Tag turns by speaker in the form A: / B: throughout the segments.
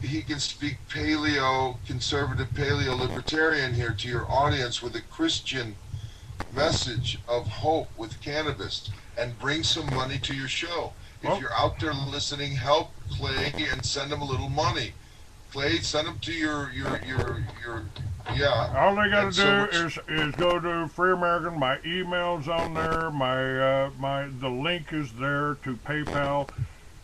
A: he can speak paleo, conservative paleo libertarian here to your audience with a Christian message of hope with cannabis and bring some money to your show. If
B: Well,
A: you're out there listening, help Clay and send him a little money. Clay, send them to your yeah.
B: all they got
A: And
B: to
A: so
B: do
A: we're,
B: is go to Free American. My email's on there. The link is there to PayPal.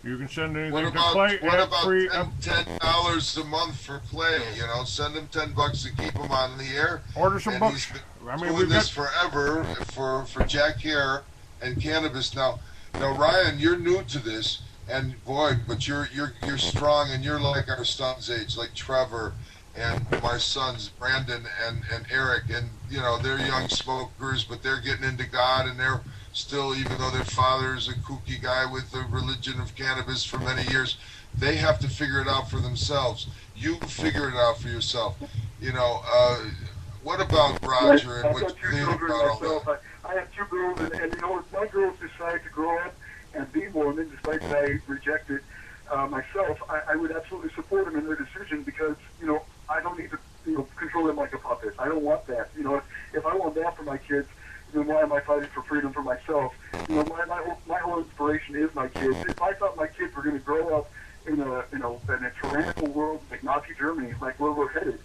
B: You can send anything to Clay
A: what
B: at
A: about
B: free.
A: $10 a month for Clay? You know, send him $10 to keep him on the air.
B: Order some
A: And he's
B: books.
A: been
B: I mean,
A: doing
B: we've
A: this
B: got.
A: forever for Jack Hare and cannabis. Now Ryan, you're new to this, and boy, but you're strong, and you're like our son's age, like Trevor and my sons Brandon and Eric, and you know they're young smokers, but they're getting into God, and they're still, even though their father is a kooky guy with the religion of cannabis for many years, they have to figure it out for themselves. You figure it out for yourself. You know, what about
C: Right.
A: Roger and
C: I've
A: what
C: got
A: you
C: two
A: think
C: children
A: about all
C: myself.
A: that?
C: I have two girls, and you know, if my girls decide to grow up and be Mormon, despite that I reject it myself, I would absolutely support them in their decision because, you know, I don't need to, you know, control them like a puppet. I don't want that. You know, if I want that for my kids, then why am I fighting for freedom for myself? You know, my whole inspiration is my kids. If I thought my kids were going to grow up in a tyrannical world like Nazi Germany, like where we're headed,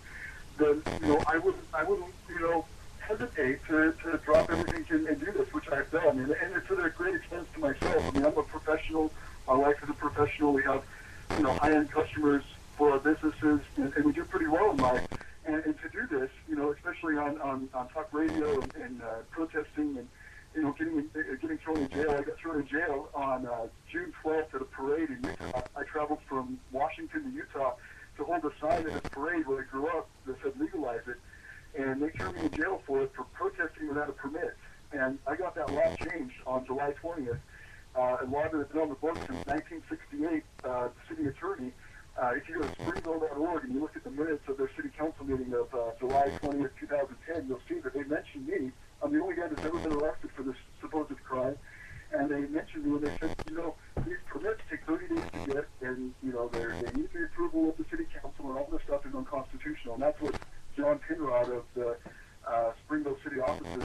C: then, you know, I wouldn't, you know, hesitate to drop everything and do this, which I've done, and it's at a great expense to myself. I mean, I'm a professional. My wife is a professional. We have, you know, high-end customers for our businesses, and we do pretty well in life. And to do this, you know, especially on talk radio and protesting and, you know, getting thrown in jail. I got thrown in jail on June 12th at a parade in Utah. I traveled from Washington to Utah to hold a sign at a parade where I grew up that said legalize it, and they threw me in jail for it for protesting without a permit. And I got that law changed on July 20th. A law that has been on the books since 1968. The city attorney, if you go to springville.org and you look at the minutes of their city council meeting of July 20th, 2010, you'll see that they mentioned me. I'm the only guy that's ever been arrested for this supposed crime. And they mentioned me and they said, you know, these permits take 30 days to get, and, you know, they need the approval of the city council, and all this stuff is unconstitutional. And that's what John Penrod of the Springville City offices,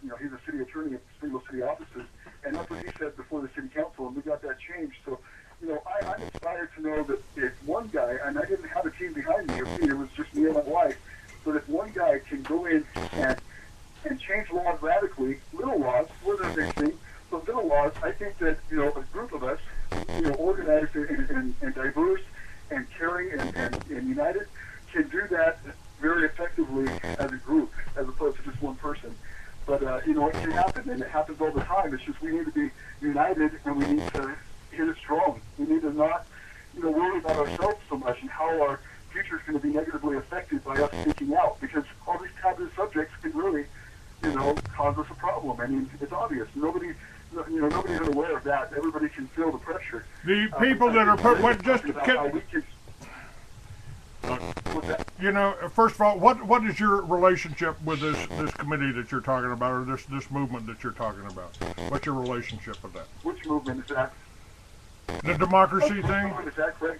C: you know, he's a city attorney at Springville City offices, and that's what he said before the city council, and we got that changed. So, you know, I'm inspired to know that if one guy, and I didn't have a team behind me, it was just me and my wife, but if one guy can go in and change laws radically, little laws, whether they're big thing, but little laws, I think that, you know, a group of us, you know, organized and diverse and caring and united, can do that very effectively as a group, as opposed to just one person. But, you know, it can happen, and it happens all the time. It's just we need to be united, and we need to hit it strong. We need to not, you know, worry about ourselves so much and how our future is going to be negatively affected by us speaking out, because all these taboo subjects can really, you know, cause us a problem. I mean, it's obvious. Nobody's unaware of that. Everybody can feel the pressure.
B: The people that are put just you know, first of all, what is your relationship with this committee that you're talking about, or this movement that you're talking about? What's your relationship with that?
C: Which movement is that?
B: The democracy thing?
C: Movement is that, Craig?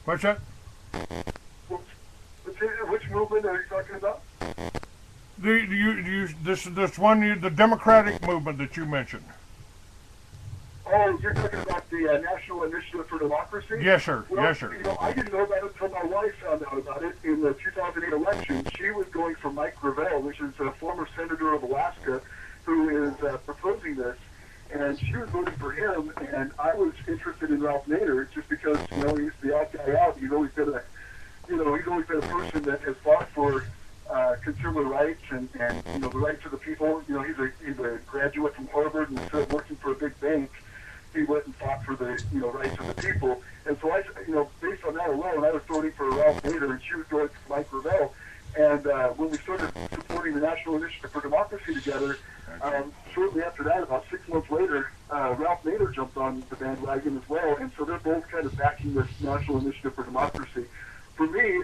B: What's that?
C: Which movement are you talking about?
B: The Democratic movement that you mentioned.
C: Oh, you're talking about the National Initiative for Democracy?
B: Yes, sir.
C: Well,
B: Yes, sir.
C: You know, I didn't know about it until my wife found out about it in the 2008 election. She was going for Mike Gravel, which is a former senator of Alaska, who is proposing this, and she was voting for him. And I was interested in Ralph Nader just because, you know, he's the odd guy out. He's always been a person that has fought for consumer rights and you know, the rights of the people. You know, he's a graduate from Harvard, and instead of working for a big bank, he went and fought for the, you know, rights of the people. And so I, you know, based on that alone, I was voting for Ralph Nader, and she was going for Mike Gravel. And when we started supporting the National Initiative for Democracy together, shortly after that, about 6 months later, Ralph Nader jumped on the bandwagon as well. And so they're both kind of backing this National Initiative for Democracy. For me,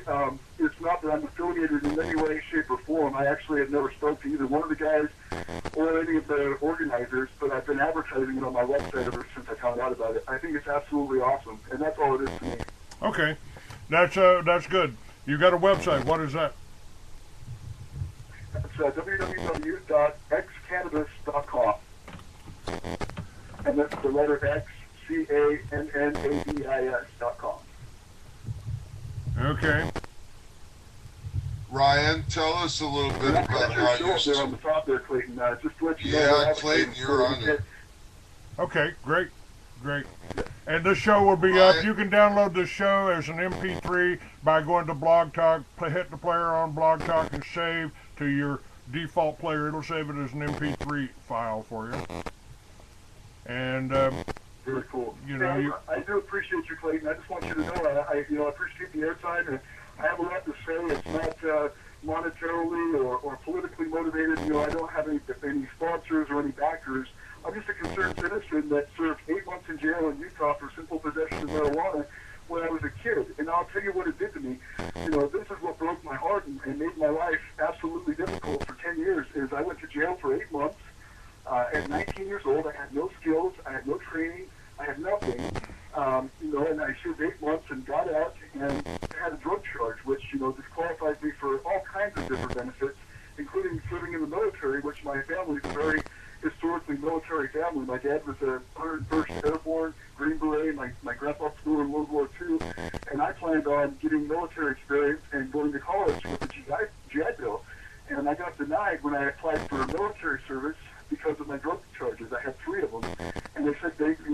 C: it's not that I'm affiliated in any way, shape, or form. I actually had never spoken to either one of the guys or any of the organizers, but I've been advertising it on my website ever since I found out about it. I think it's absolutely awesome, and that's all it is to me.
B: Okay. That's good. You got a website. What is that?
C: It's www.XCannabis.com. And that's the letter X, CANNABIS.com.
B: Okay.
A: Ryan, tell us a little bit about how
C: you're there on the top there, Clayton. Just to let you know.
A: Yeah, Clayton, you're on it.
B: Okay, great. And this show will be up. You can download this show as an MP3 by going to Blog Talk, hit the player on Blog Talk, and save to your default player. It'll save it as an MP3 file for you. And
C: very cool.
B: You know,
C: I do appreciate you, Clayton. I just want you to know, I appreciate the airtime, and I have a lot to say. It's not monetarily or politically motivated. You know, I don't have any sponsors or any backers. I'm just a concerned citizen that served 8 months in jail in Utah for simple possession of marijuana when I was a kid. And I'll tell you what it did to me. You know, this is what broke my heart and made my life absolutely difficult for 10 years, is I went to jail for 8 months. At 19 years old, I had no skills, I had no training, I had nothing. You know, and I served 8 months and got out and had a drug charge, which, you know, disqualified me for all kinds of different benefits, including serving in the military, which my family is a very historically military family. My dad was a 101st Airborne, Green Beret. My grandpa flew in World War II, and I planned on getting military experience and going to college with the GI Bill. And I got denied when I applied for military service because of my drug charges. I had 3 of them, and they said they could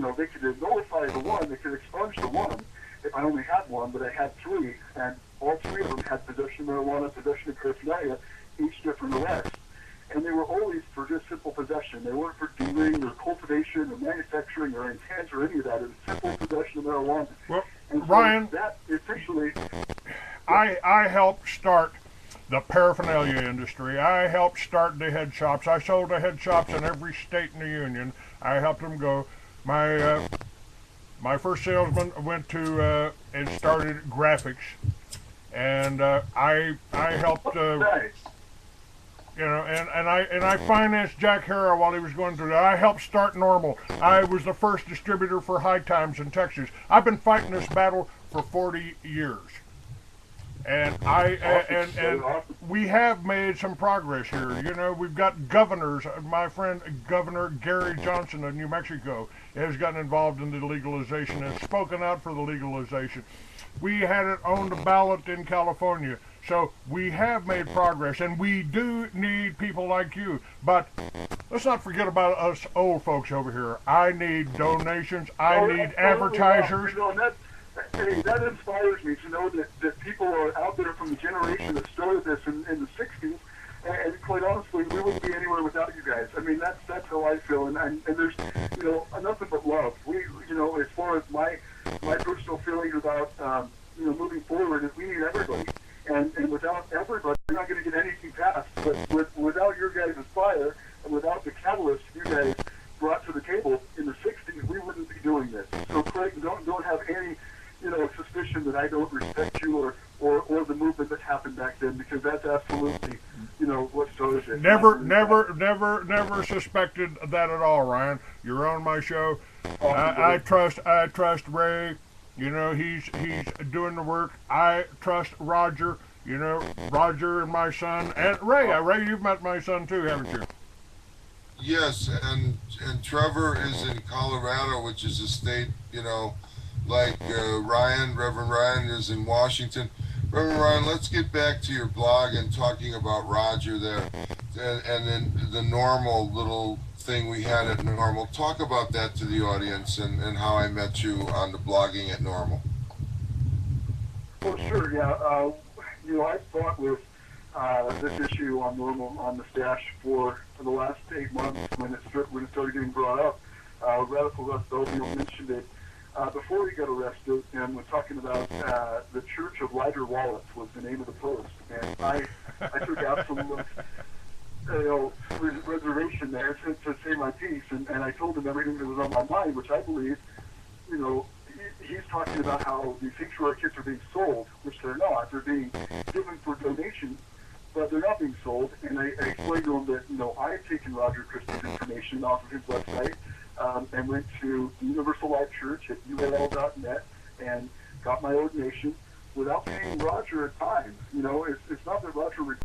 C: nullify the one, they could expunge the one if I only had one, but I had 3, and all 3 of them had possession of marijuana, possession of paraphernalia, each different arrest. And they were always for just simple possession. They weren't for dealing or cultivation or manufacturing or intent or any of that. It was simple possession of marijuana.
B: Well,
C: and so
B: Ryan,
C: that essentially,
B: I helped start the paraphernalia industry. I helped start the head shops. I sold the head shops in every state in the union. I helped them go. My first salesman went to and started graphics, and I helped. You know, and I financed Jack Harrow while he was going through that. I helped start Normal. I was the first distributor for High Times in Texas. I've been fighting this battle for 40 years. And we have made some progress here. You know, we've got governors. My friend Governor Gary Johnson of New Mexico has gotten involved in the legalization and spoken out for the legalization. We had it on the ballot in California. So we have made progress, and we do need people like you. But let's not forget about us old folks over here. I need donations. I need advertisers.
C: You know, that inspires me to know that people are out there from the generation that started this in the 60s. And quite honestly, we wouldn't be anywhere without you guys. I mean, that's how I feel. And there's, you know, nothing but love. We, you know, as far as my personal feelings about, you know, moving forward, is we need everybody. And without everybody, we're not going to get anything passed. But without your guys' fire and without the catalyst you guys brought to the table in the 60s, we wouldn't be doing this. So, Clayton, don't have any, you know, suspicion that I don't respect you or the movement that happened back then, because that's absolutely, you know, what started it.
B: Never suspected that at all, Ryan. You're on my show. I trust Ray. You know, he's doing the work. I trust Roger. You know, Roger and my son, and Ray. Ray, you've met my son too, haven't you?
A: Yes, and Trevor is in Colorado, which is a state, you know, like Reverend Ryan is in Washington. Reverend Ryan, let's get back to your blog and talking about Roger there, and then the Normal little thing we had at Normal. Talk about that to the audience and how I met you on the blogging at Normal.
C: Well, sure, yeah. You know, I've fought with this issue on Normal, on the stash for the last 8 months when it started getting brought up. Radical Russ Belville mentioned it before he got arrested and was talking about the Church of Lighter Wallets was the name of the post. And I took absolute reservation there to say my piece, and I told him everything that was on my mind, which I believe, you know, he's talking about how these sanctuary kits are being sold, which they're not. They're being given for donation, but they're not being sold. And I explained to him that, you know, I had taken Roger Christl's information off of his website and went to the Universal Life Church at UAL.net and got my ordination, without seeing Roger at times. You know, it's not that Roger